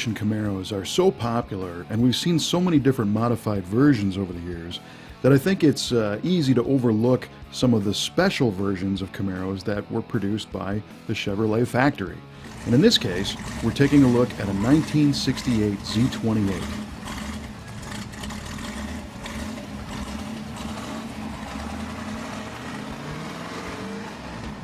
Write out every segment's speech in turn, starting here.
Camaros are so popular, and we've seen so many different modified versions over the years, that I think it's easy to overlook some of the special versions of Camaros that were produced by the Chevrolet factory. And in this case, we're taking a look at a 1968 Z28.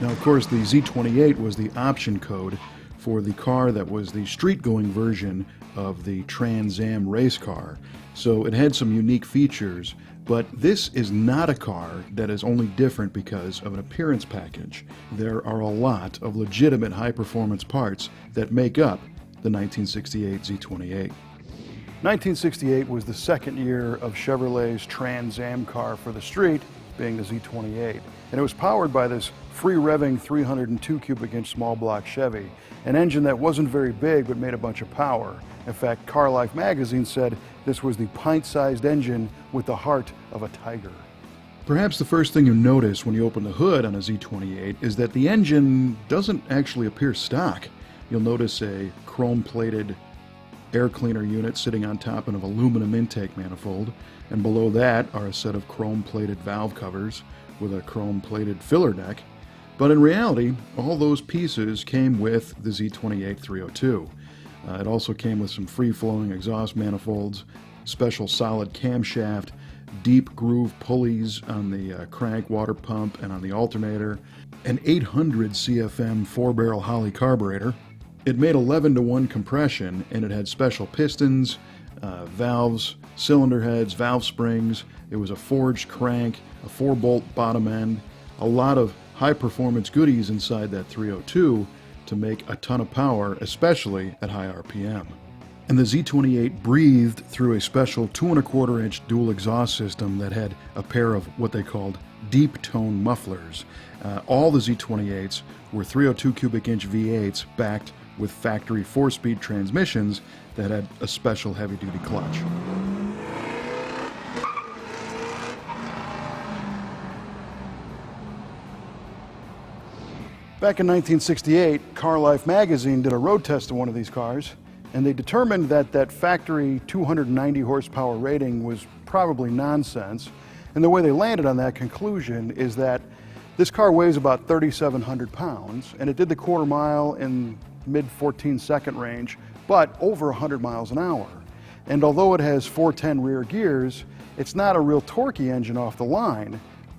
Now, of course, the Z28 was the option code for the car that was the street-going version of the Trans Am race car. So it had some unique features, but this is not a car that is only different because of an appearance package. There are a lot of legitimate high-performance parts that make up the 1968 Z28. 1968 was the second year of Chevrolet's Trans Am car for the street, being the Z28. And it was powered by this free-revving 302 cubic inch small block Chevy, an engine that wasn't very big but made a bunch of power. In fact, Car Life magazine said this was the pint-sized engine with the heart of a tiger. Perhaps the first thing you notice when you open the hood on a Z28 is that the engine doesn't actually appear stock. You'll notice a chrome-plated air cleaner unit sitting on top of an aluminum intake manifold, and below that are a set of chrome-plated valve covers with a chrome-plated filler neck. But in reality, all those pieces came with the Z28 302. It also came with some free-flowing exhaust manifolds, special solid camshaft, deep groove pulleys on the crank water pump and on the alternator, an 800 CFM 4-barrel Holley carburetor. It made 11-to-1 compression, and it had special pistons, valves, cylinder heads, valve springs. It was a forged crank, a 4-bolt bottom end, a lot of high-performance goodies inside that 302 to make a ton of power, especially at high RPM. And the Z28 breathed through a special 2¼ inch dual exhaust system that had a pair of what they called deep tone mufflers. All the Z28s were 302 cubic inch V8s backed with factory 4-speed transmissions that had a special heavy-duty clutch. Back in 1968, Car Life magazine did a road test of one of these cars, and they determined that that factory 290 horsepower rating was probably nonsense. And the way they landed on that conclusion is that this car weighs about 3,700 pounds, and it did the quarter mile in mid-14-second range, but over 100 miles an hour. And although it has 410 rear gears, it's not a real torquey engine off the line,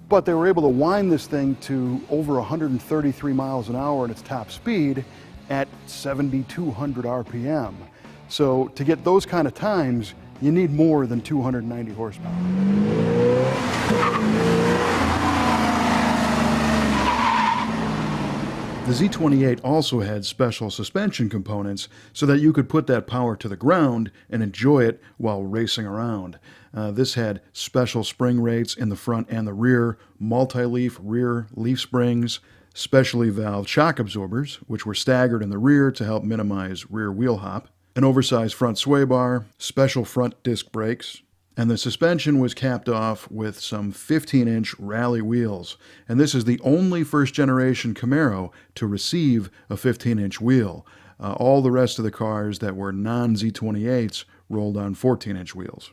but they were able to wind this thing to over 133 miles an hour at its top speed at 7,200 RPM. So to get those kind of times, you need more than 290 horsepower. The Z28 also had special suspension components so that you could put that power to the ground and enjoy it while racing around. This had special spring rates in the front and the rear, multi-leaf rear leaf springs, specially valved shock absorbers, which were staggered in the rear to help minimize rear wheel hop, an oversized front sway bar, special front disc brakes, and the suspension was capped off with some 15-inch rally wheels. And this is the only first-generation Camaro to receive a 15-inch wheel. All the rest of the cars that were non-Z28s rolled on 14-inch wheels.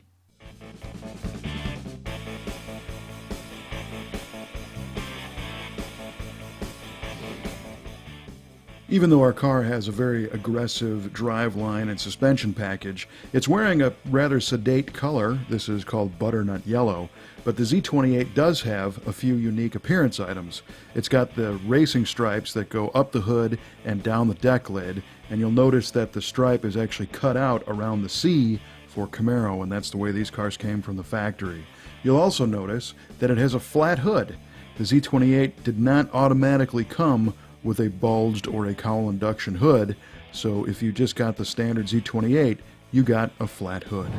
Even though our car has a very aggressive driveline and suspension package, it's wearing a rather sedate color. This is called butternut yellow, but the Z28 does have a few unique appearance items. It's got the racing stripes that go up the hood and down the deck lid, and you'll notice that the stripe is actually cut out around the C for Camaro, and that's the way these cars came from the factory. You'll also notice that it has a flat hood. The Z28 did not automatically come with a bulged or a cowl induction hood, so if you just got the standard Z28, you got a flat hood.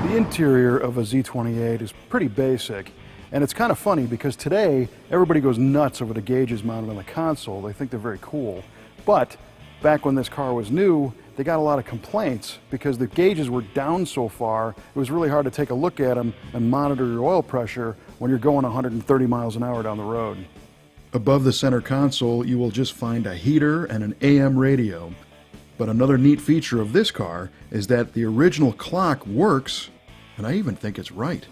The interior of a Z28 is pretty basic, and it's kind of funny because today everybody goes nuts over the gauges mounted on the console. They think they're very cool, but back when this car was new, they got a lot of complaints because the gauges were down so far, it was really hard to take a look at them and monitor your oil pressure when you're going 130 miles an hour down the road. Above the center console, you will just find a heater and an AM radio. But another neat feature of this car is that the original clock works, and I even think it's right.